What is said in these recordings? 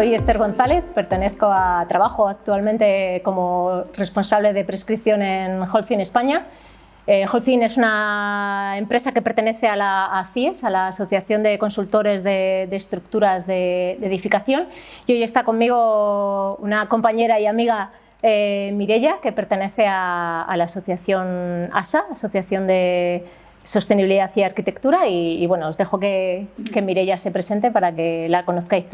Soy Esther González, trabajo actualmente como responsable de prescripción en Holcim España. Holcim es una empresa que pertenece a CIES, a la Asociación de Consultores de Estructuras de Edificación, y hoy está conmigo una compañera y amiga, Mireia, que pertenece a la asociación ASA, Asociación de Sostenibilidad y Arquitectura, y bueno, os dejo que Mireia se presente para que la conozcáis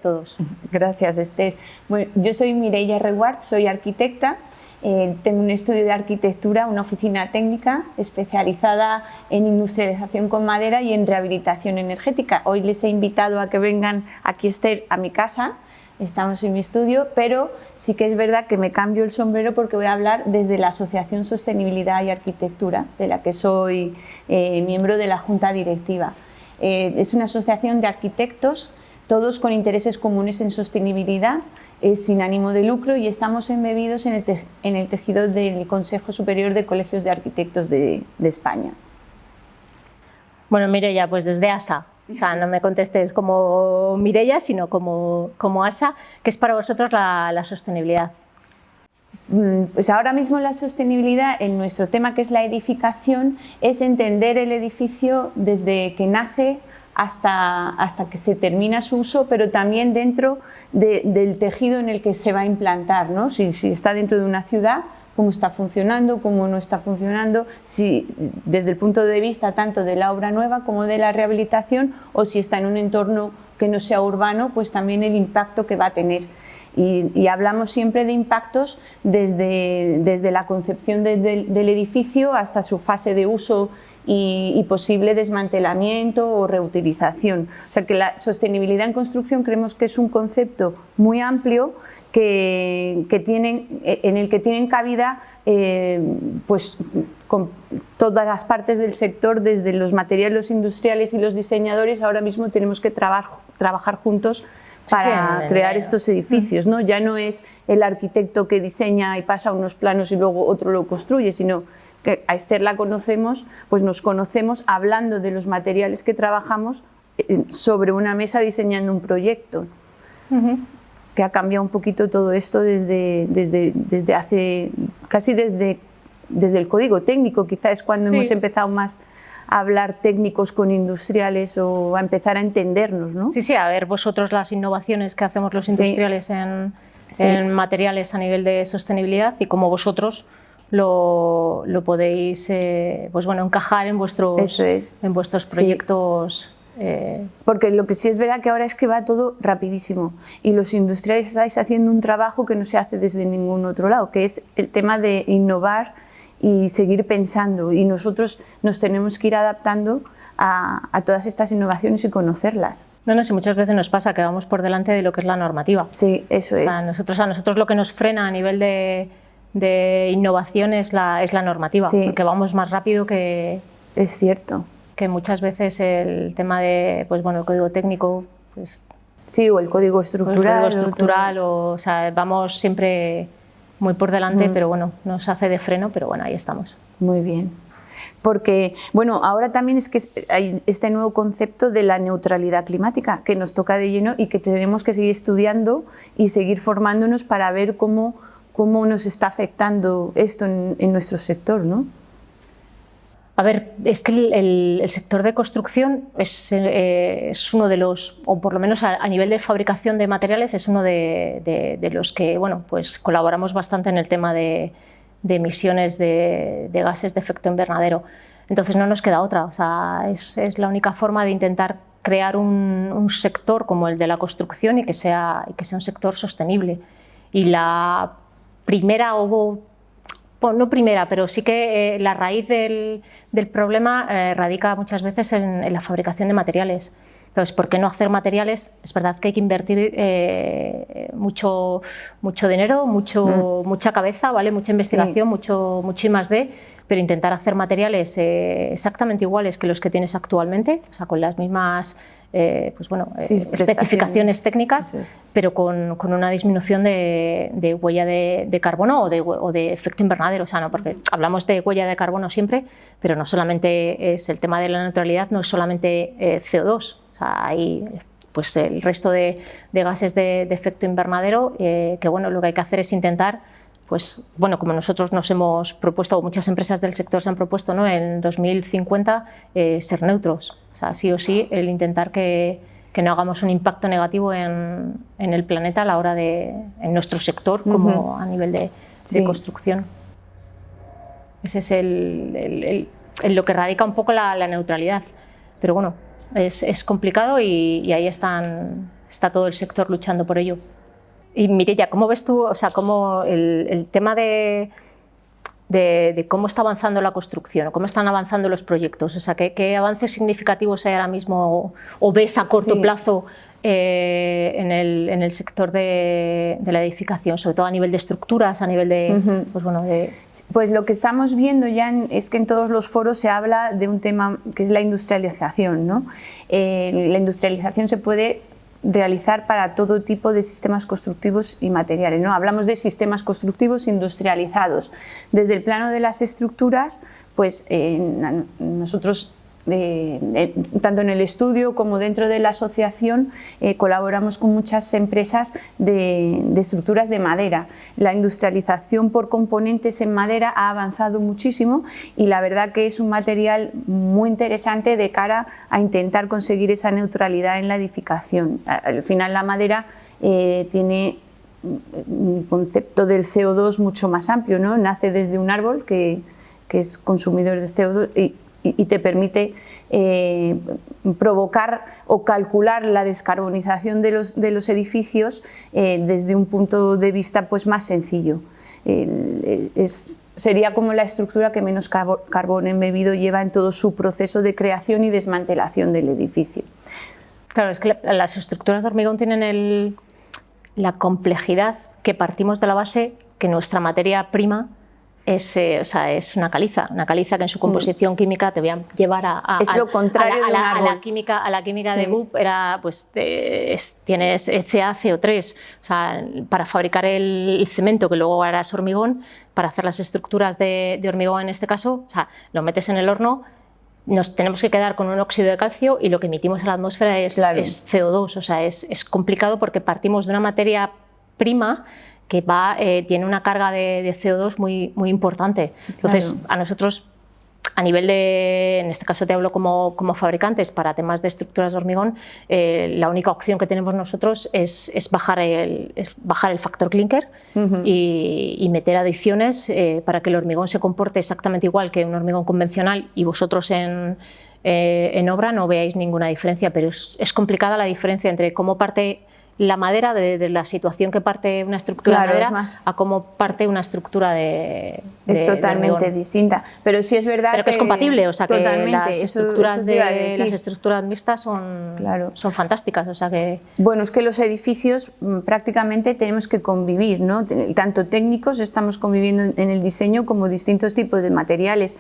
todos. Gracias, Esther. Bueno, yo soy Mireia Reguart, soy arquitecta, tengo un estudio de arquitectura, una oficina técnica especializada en industrialización con madera y en rehabilitación energética. Hoy les he invitado a que vengan aquí, Esther, a mi casa. Estamos en mi estudio, pero sí que es verdad que me cambio el sombrero porque voy a hablar desde la Asociación Sostenibilidad y Arquitectura, de la que soy miembro de la Junta Directiva. Es una asociación de arquitectos, todos con intereses comunes en sostenibilidad, sin ánimo de lucro, y estamos embebidos en el tejido del Consejo Superior de Colegios de Arquitectos de España. Bueno, Mireia, pues desde ASA. O sea, no me contestes como Mireia, sino como ASA. ¿Qué es para vosotros la sostenibilidad? Pues ahora mismo la sostenibilidad en nuestro tema, que es la edificación, es entender el edificio desde que nace hasta que se termina su uso, pero también dentro del tejido en el que se va a implantar, ¿no? Si está dentro de una ciudad, cómo está funcionando, cómo no está funcionando, si desde el punto de vista tanto de la obra nueva como de la rehabilitación, o si está en un entorno que no sea urbano, pues también el impacto que va a tener. Y hablamos siempre de impactos desde la concepción del edificio hasta su fase de uso y posible desmantelamiento o reutilización. O sea que la sostenibilidad en construcción creemos que es un concepto muy amplio en el que tienen cabida pues, con todas las partes del sector, desde los materiales, los industriales y los diseñadores. Ahora mismo tenemos que trabajar juntos para crear estos edificios, ¿no? Ya no es el arquitecto que diseña y pasa unos planos y luego otro lo construye, sino que a Esther la conocemos, pues nos conocemos hablando de los materiales que trabajamos sobre una mesa diseñando un proyecto. Que ha cambiado un poquito todo esto desde hace, casi desde el código técnico, quizás es cuando hemos empezado más a hablar técnicos con industriales o a empezar a entendernos, ¿no? Sí, a ver vosotros las innovaciones que hacemos los industriales en materiales a nivel de sostenibilidad y cómo vosotros lo podéis pues bueno, encajar en vuestros proyectos. Porque lo que sí es verdad que ahora es que va todo rapidísimo y los industriales estáis haciendo un trabajo que no se hace desde ningún otro lado, que es el tema de innovar y seguir pensando, y nosotros nos tenemos que ir adaptando a todas estas innovaciones y conocerlas. No, si muchas veces nos pasa que vamos por delante de lo que es la normativa. Sí, eso es. A nosotros lo que nos frena a nivel de innovación es la normativa, porque vamos más rápido que... Es cierto. Que muchas veces el tema de, pues bueno, el código técnico, pues... Sí, o el código estructural. O sea, vamos siempre muy por delante, pero bueno, nos hace de freno, pero bueno, ahí estamos. Muy bien. Porque, bueno, ahora también es que hay este nuevo concepto de la neutralidad climática que nos toca de lleno y que tenemos que seguir estudiando y seguir formándonos para ver cómo nos está afectando esto en nuestro sector, ¿no? A ver, es que el sector de construcción es uno de los, o por lo menos a nivel de fabricación de materiales, es uno de los que, bueno, pues colaboramos bastante en el tema de emisiones de gases de efecto invernadero. Entonces no nos queda otra, o sea, es la única forma de intentar crear un sector como el de la construcción y que sea un sector sostenible. Y la primera, no primera, pero sí que la raíz del problema radica muchas veces en la fabricación de materiales. Entonces, ¿por qué no hacer materiales? Es verdad que hay que invertir mucho dinero, mucha cabeza, ¿vale? Mucha investigación, mucho I+D, pero intentar hacer materiales exactamente iguales que los que tienes actualmente, o sea, con las mismas pues bueno, especificaciones técnicas, pero con una disminución de huella de carbono o de efecto invernadero. O sea, no, porque hablamos de huella de carbono siempre, pero no solamente es el tema de la neutralidad, no es solamente CO2. O sea, hay pues el resto de gases de efecto invernadero, que bueno, lo que hay que hacer es intentar, pues bueno, como nosotros nos hemos propuesto, o muchas empresas del sector se han propuesto, ¿no?, en 2050 ser neutros. O sea, sí o sí, el intentar que no hagamos un impacto negativo en el planeta a la hora en nuestro sector, como a nivel de construcción. Ese es lo que radica un poco la neutralidad. Pero bueno, es complicado y ahí está todo el sector luchando por ello. Y Mireia, ¿cómo ves tú, o sea, cómo el tema de cómo está avanzando la construcción, o cómo están avanzando los proyectos? O sea, ¿qué avances significativos hay ahora mismo o ves a corto plazo en el sector de la edificación, sobre todo a nivel de estructuras, a nivel de, pues bueno, Pues lo que estamos viendo ya es que en todos los foros se habla de un tema que es la industrialización, ¿no? La industrialización se puede realizar para todo tipo de sistemas constructivos y materiales, ¿no? Hablamos de sistemas constructivos industrializados. Desde el plano de las estructuras, pues nosotros tanto en el estudio como dentro de la asociación colaboramos con muchas empresas de estructuras de madera. La industrialización por componentes en madera ha avanzado muchísimo y la verdad que es un material muy interesante de cara a intentar conseguir esa neutralidad en la edificación. Al final la madera tiene un concepto del CO2 mucho más amplio, ¿no? Nace desde un árbol que es consumidor de CO2 y te permite provocar o calcular la descarbonización de los edificios desde un punto de vista pues más sencillo. Sería como la estructura que menos carbón embebido lleva en todo su proceso de creación y desmantelación del edificio. Claro, es que las estructuras de hormigón tienen la complejidad que partimos de la base que nuestra materia prima es una caliza que en su composición química te voy a llevar a la química de Boop, tienes CaCO3, o sea, para fabricar el cemento que luego harás hormigón, para hacer las estructuras de hormigón en este caso, o sea, lo metes en el horno, nos tenemos que quedar con un óxido de calcio y lo que emitimos a la atmósfera es CO2, o sea, es complicado porque partimos de una materia prima que tiene una carga de CO2 muy importante. Entonces, a nosotros, a nivel en este caso te hablo como fabricantes, para temas de estructuras de hormigón, la única opción que tenemos nosotros es bajar el factor clinker y meter adiciones para que el hormigón se comporte exactamente igual que un hormigón convencional y vosotros en obra no veáis ninguna diferencia, pero es complicada la diferencia entre cómo parte la madera, de la situación que parte una estructura de madera a cómo parte una estructura de totalmente distinta, pero sí es verdad que es compatible, o sea, totalmente, que las estructuras mixtas son fantásticas, o sea que... Bueno, es que los edificios prácticamente tenemos que convivir, ¿no? Tanto técnicos estamos conviviendo en el diseño como distintos tipos de materiales.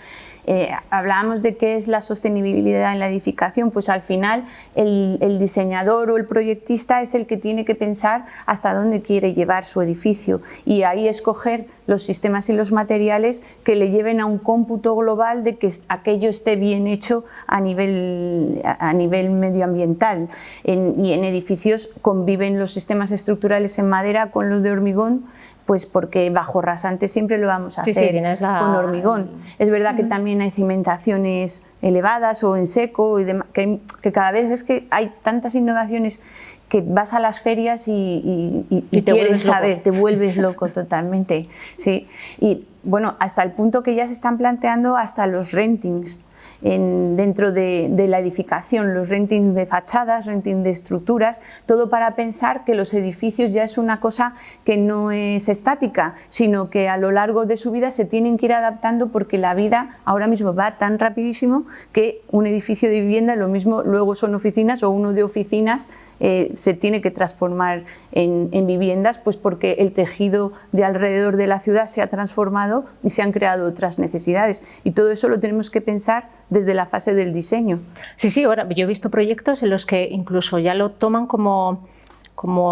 Hablábamos de qué es la sostenibilidad en la edificación, pues al final el diseñador o el proyectista es el que tiene que pensar hasta dónde quiere llevar su edificio y ahí escoger los sistemas y los materiales que le lleven a un cómputo global de que aquello esté bien hecho a nivel medioambiental. Y en edificios conviven los sistemas estructurales en madera con los de hormigón, pues porque bajo rasante siempre lo vamos a hacer con hormigón. Es verdad que también hay cimentaciones elevadas o en seco, y que cada vez es que hay tantas innovaciones que vas a las ferias y quieres saber, te vuelves loco totalmente. Sí. Y bueno, hasta el punto que ya se están planteando hasta los rentings dentro de la edificación, los rentings de fachadas, renting de estructuras, todo para pensar que los edificios ya es una cosa que no es estática, sino que a lo largo de su vida se tienen que ir adaptando porque la vida ahora mismo va tan rapidísimo que un edificio de vivienda, lo mismo luego son oficinas o uno de oficinas se tiene que transformar en viviendas, pues porque el tejido de alrededor de la ciudad se ha transformado y se han creado otras necesidades y todo eso lo tenemos que pensar desde la fase del diseño. Sí, ahora yo he visto proyectos en los que incluso ya lo toman como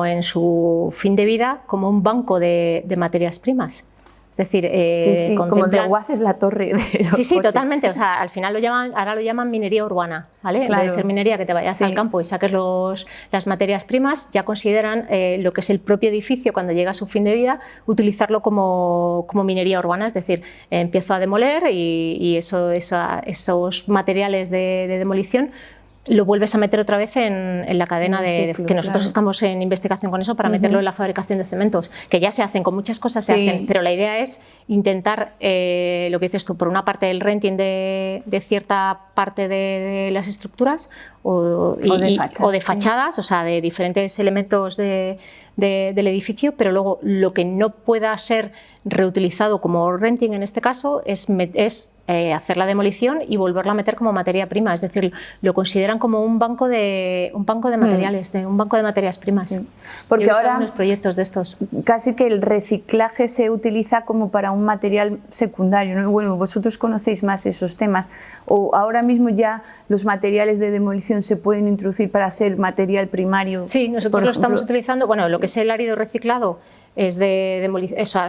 en su fin de vida como un banco de materias primas. Es decir, sí, como de Guaz es la torre de los Sí, coches. totalmente. O sea, al final ahora lo llaman minería urbana, ¿vale? Claro. En vez de ser minería que te vayas al campo y saques las materias primas, ya consideran lo que es el propio edificio cuando llega a su fin de vida, utilizarlo como minería urbana, es decir, empiezo a demoler y esos materiales de demolición lo vuelves a meter otra vez en la cadena que nosotros estamos en investigación con eso para meterlo en la fabricación de cementos, que ya se hacen, con muchas cosas se hacen, pero la idea es intentar, lo que dices tú, por una parte el renting de cierta parte de las estructuras o de fachadas, o sea, de diferentes elementos del edificio, pero luego lo que no pueda ser reutilizado como renting en este caso es hacer la demolición y volverla a meter como materia prima, es decir, lo consideran como un banco de materiales, un banco de materias primas. Sí. Porque Yo he visto ahora algunos proyectos de estos. Casi que el reciclaje se utiliza como para un material secundario, ¿no? Bueno, vosotros conocéis más esos temas, o ahora mismo ya los materiales de demolición se pueden introducir para ser material primario. Sí, nosotros lo estamos utilizando, bueno, lo que es el árido reciclado es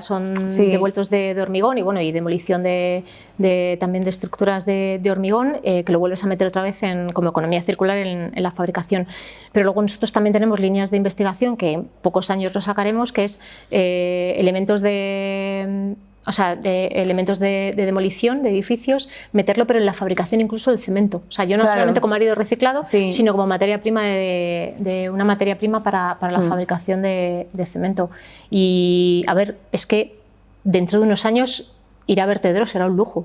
son devueltos de hormigón y demolición también de estructuras de hormigón que lo vuelves a meter otra vez como economía circular en la fabricación. Pero luego nosotros también tenemos líneas de investigación que en pocos años lo sacaremos, que es elementos de demolición de edificios, meterlo pero en la fabricación incluso del cemento. O sea, yo no solamente como árido reciclado, sino como materia prima una materia prima para la fabricación de cemento. Y a ver, es que dentro de unos años ir a vertederos será un lujo.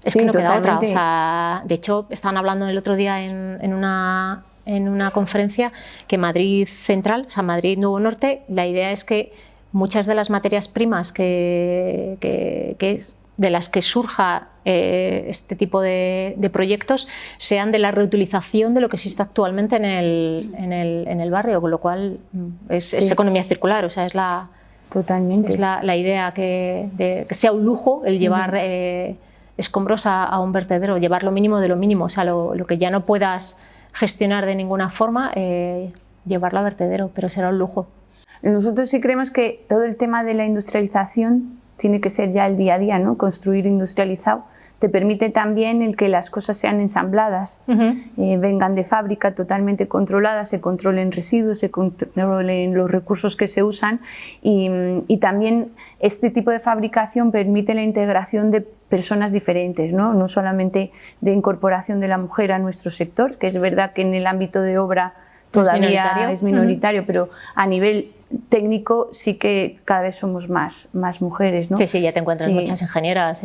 Es que no queda otra. O sea, de hecho, estaban hablando el otro día en una conferencia que Madrid Central, o sea, Madrid Nuevo Norte, la idea es que muchas de las materias primas de las que surja este tipo de proyectos sean de la reutilización de lo que existe actualmente en el barrio, con lo cual es economía circular, o sea, es la idea que sea un lujo el llevar escombros a un vertedero, llevar lo mínimo de lo mínimo, o sea, lo que ya no puedas gestionar de ninguna forma, llevarlo a vertedero, pero será un lujo. Nosotros sí creemos que todo el tema de la industrialización tiene que ser ya el día a día, ¿no? Construir industrializado te permite también el que las cosas sean ensambladas, vengan de fábrica totalmente controladas, se controlen residuos, se controlen los recursos que se usan y también este tipo de fabricación permite la integración de personas diferentes, no solamente de incorporación de la mujer a nuestro sector, que es verdad que en el ámbito de obra todavía es minoritario, pero a nivel técnico sí que cada vez somos más mujeres, ¿no? Sí, ya te encuentras muchas ingenieras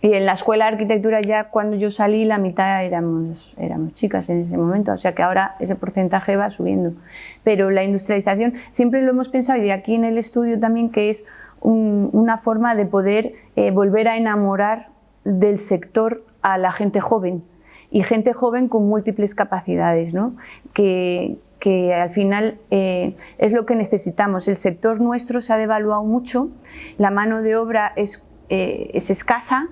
Y en la escuela de arquitectura ya cuando yo salí la mitad éramos chicas en ese momento, o sea que ahora ese porcentaje va subiendo. Pero la industrialización siempre lo hemos pensado y aquí en el estudio también que es una forma de poder volver a enamorar del sector a la gente joven y gente joven con múltiples capacidades, ¿no? Que al final es lo que necesitamos. El sector nuestro se ha devaluado mucho, la mano de obra es escasa,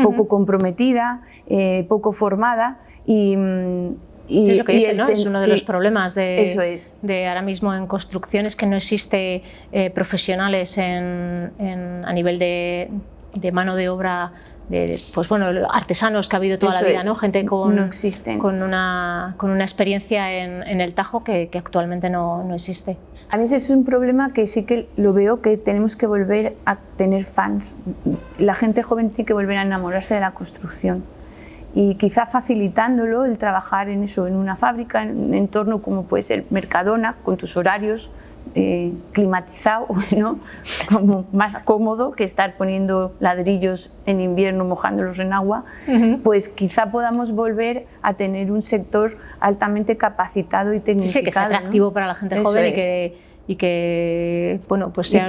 poco comprometida, poco formada y es lo que dice, ¿no? Es uno de los problemas de ahora mismo en construcción, es que no existe profesionales a nivel de mano de obra, artesanos que ha habido toda la vida, ¿no? Gente con una experiencia en el Tajo que actualmente no existe. A mí ese es un problema que sí que lo veo, que tenemos que volver a tener fans. La gente joven tiene que volver a enamorarse de la construcción y quizá facilitándolo el trabajar en eso, en una fábrica, en un entorno como puede ser Mercadona, con tus horarios, climatizado, ¿no? Como más cómodo que estar poniendo ladrillos en invierno, mojándolos en agua, pues quizá podamos volver a tener un sector altamente capacitado y tecnificado. Sí, que sea atractivo, ¿no? Para la gente joven y que pues sea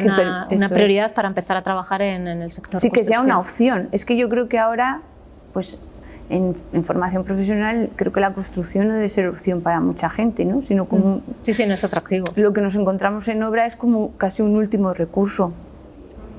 una prioridad para empezar a trabajar en el sector. Sí, que sea una opción. Es que yo creo que ahora, pues en formación profesional, creo que la construcción no debe ser opción para mucha gente, ¿no? Sino como no es atractivo. Lo que nos encontramos en obra es como casi un último recurso.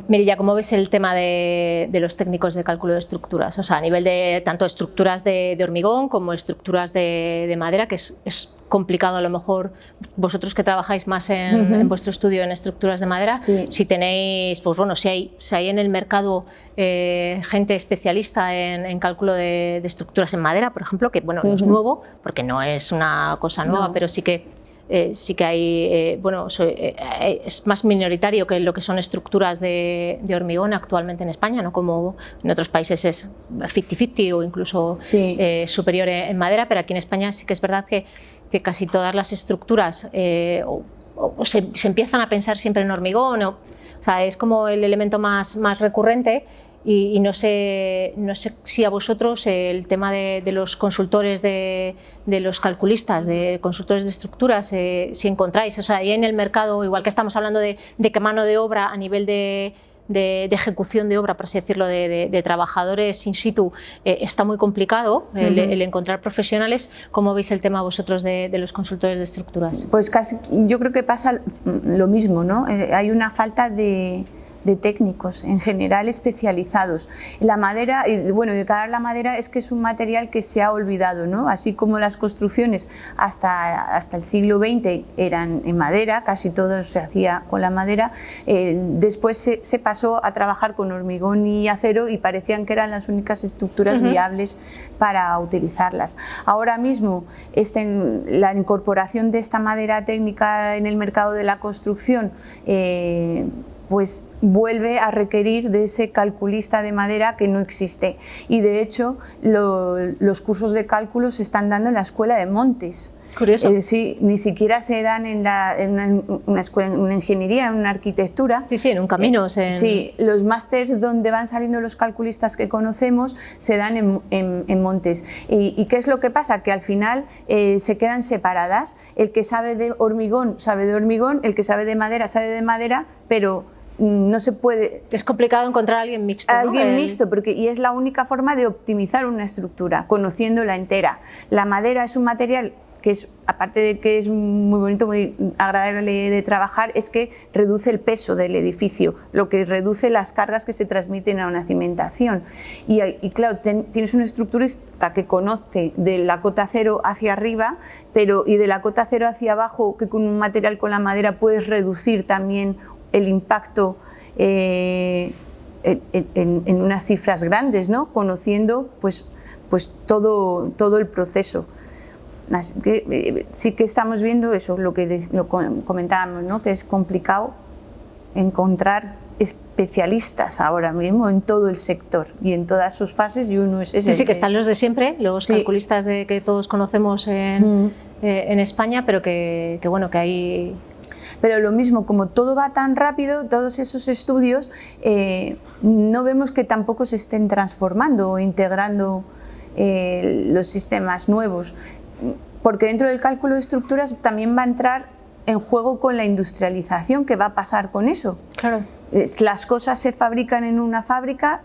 Mire, ya ¿cómo ves el tema de los técnicos de cálculo de estructuras? O sea, a nivel de tanto estructuras de hormigón como estructuras de madera, que es complicado a lo mejor vosotros que trabajáis más en vuestro estudio en estructuras de madera, si tenéis, pues bueno, si hay en el mercado gente especialista en cálculo de estructuras en madera, por ejemplo, que bueno, no es nuevo, porque no es una cosa nueva, pero sí que hay, bueno, es más minoritario que lo que son estructuras de hormigón actualmente en España, no como en otros países es 50-50 o incluso superior en madera, pero aquí en España sí que es verdad que casi todas las estructuras se empiezan a pensar siempre en hormigón, o sea, es como el elemento más recurrente. Y no sé si a vosotros el tema de los consultores, de los calculistas, de consultores de estructuras, si encontráis, o sea, ahí en el mercado, igual que estamos hablando de que mano de obra a nivel de ejecución de obra, por así decirlo, de trabajadores in situ, está muy complicado el encontrar profesionales. ¿Cómo veis el tema vosotros de los consultores de estructuras? Pues casi, yo creo que pasa lo mismo, ¿no? Hay una falta de técnicos en general especializados. La madera, bueno, de cara a la madera es que es un material que se ha olvidado, ¿no? Así como las construcciones hasta el siglo XX eran en madera, casi todo se hacía con la madera, después se pasó a trabajar con hormigón y acero y parecían que eran las únicas estructuras viables para utilizarlas. Ahora mismo la incorporación de esta madera técnica en el mercado de la construcción pues vuelve a requerir de ese calculista de madera que no existe, y de hecho los cursos de cálculo se están dando en la Escuela de Montes. Curioso. Sí, ni siquiera se dan en una escuela, en una ingeniería, en una arquitectura. Sí, en un camino. Sí, los másters donde van saliendo los calculistas que conocemos se dan en Montes. ¿Y qué es lo que pasa? Que al final se quedan separadas. El que sabe de hormigón, el que sabe de madera, pero no se puede. Es complicado encontrar a alguien mixto. Mixto, y es la única forma de optimizar una estructura, conociéndola entera. La madera es un material que es, aparte de que es muy bonito, muy agradable de trabajar, es que reduce el peso del edificio, lo que reduce las cargas que se transmiten a una cimentación. Y claro, tienes una estructurista que conoce de la cota cero hacia arriba, y de la cota cero hacia abajo, que con un material con la madera puedes reducir también el impacto en unas cifras grandes, ¿no? Conociendo pues todo el proceso. Así que sí que estamos viendo eso, lo comentábamos, ¿no? Que es complicado encontrar especialistas ahora mismo en todo el sector y en todas sus fases, y uno es sí, que están los de siempre, los calculistas que todos conocemos en España, pero que bueno, que hay. Pero lo mismo, como todo va tan rápido, todos esos estudios, no vemos que tampoco se estén transformando o integrando los sistemas nuevos, porque dentro del cálculo de estructuras también va a entrar en juego con la industrialización. ¿Qué va a pasar con eso? Claro. Las cosas se fabrican en una fábrica.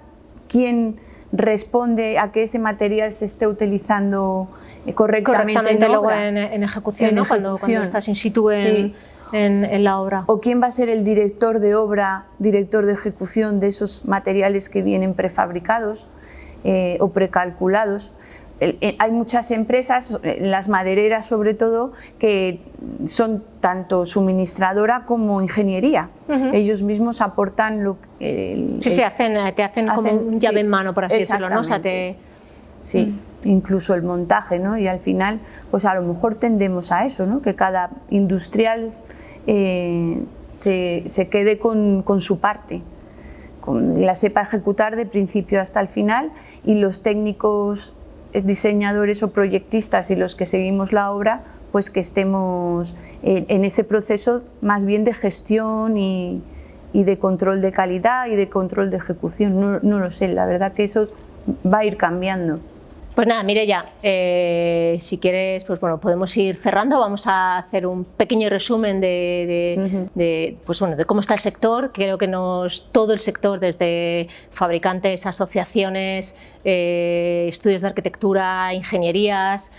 ¿Quién responde a que ese material se esté utilizando correctamente luego en ejecución, ¿no? Cuando estás in situ en la obra? ¿O quién va a ser el director de obra, director de ejecución de esos materiales que vienen prefabricados o precalculados? Hay muchas empresas, las madereras sobre todo, que son tanto suministradora como ingeniería. Ellos mismos aportan te hacen como un llave en mano, por así decirlo, ¿no? O sea, incluso el montaje, ¿no? Y al final, pues a lo mejor tendemos a eso, ¿no? Que cada industrial se quede con su parte, la sepa ejecutar de principio hasta el final, y los técnicos, diseñadores o proyectistas y los que seguimos la obra, pues que estemos en ese proceso más bien de gestión y de control de calidad y de control de ejecución. No lo sé, la verdad que eso va a ir cambiando. Pues nada, Mireia, si quieres, pues bueno, podemos ir cerrando. Vamos a hacer un pequeño resumen de cómo está el sector. Creo que todo el sector, desde fabricantes, asociaciones, estudios de arquitectura, ingenierías,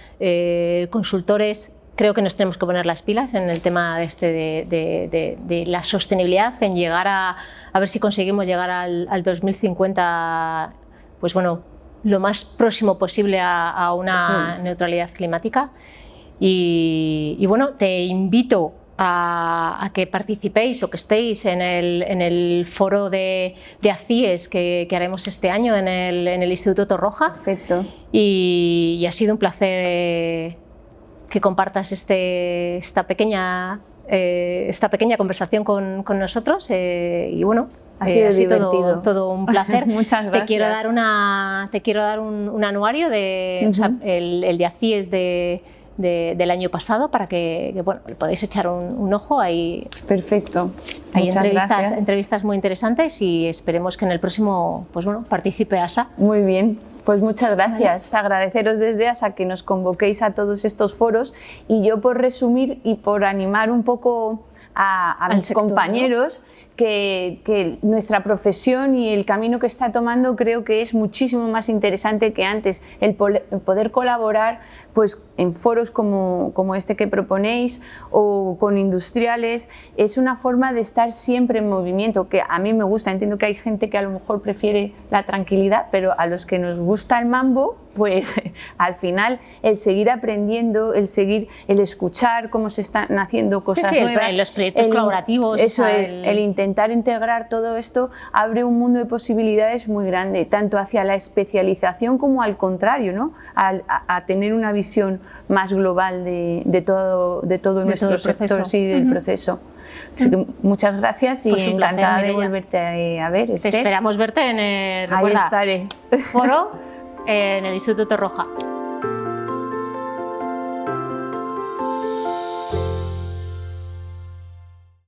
consultores, creo que nos tenemos que poner las pilas en el tema de la sostenibilidad, en llegar a ver si conseguimos llegar al 2050, pues bueno, lo más próximo posible a una neutralidad climática. Y bueno, te invito a que participéis o que estéis en el foro de ACIES que haremos este año en el Instituto Torroja. Perfecto. Y ha sido un placer que compartas esta pequeña conversación con nosotros y bueno, ha sido todo un placer. Muchas gracias. Te quiero dar un anuario o sea, el de ACIES del año pasado para que bueno, le podáis echar un ojo ahí. Perfecto. Hay entrevistas muy interesantes y esperemos que en el próximo, pues bueno, participe ASA. Muy bien. Pues muchas gracias. Vale. Agradeceros desde ASA que nos convoquéis a todos estos foros, y yo, por resumir y por animar un poco a mis compañeros, ¿no? que nuestra profesión y el camino que está tomando creo que es muchísimo más interesante que antes. El poder colaborar pues, en foros como este que proponéis o con industriales es una forma de estar siempre en movimiento, que a mí me gusta. Entiendo que hay gente que a lo mejor prefiere la tranquilidad, pero a los que nos gusta el mambo, pues al final el seguir aprendiendo, el escuchar cómo se están haciendo cosas nuevas, los proyectos colaborativos, eso es, el intentar integrar todo esto abre un mundo de posibilidades muy grande, tanto hacia la especialización como al contrario, ¿no? A tener una visión más global de todo nuestro sector y del proceso. Así que muchas gracias y encantada de volverte a ver, Esther. Te esperamos verte en el Ahí estaré. foro en el Instituto Torroja.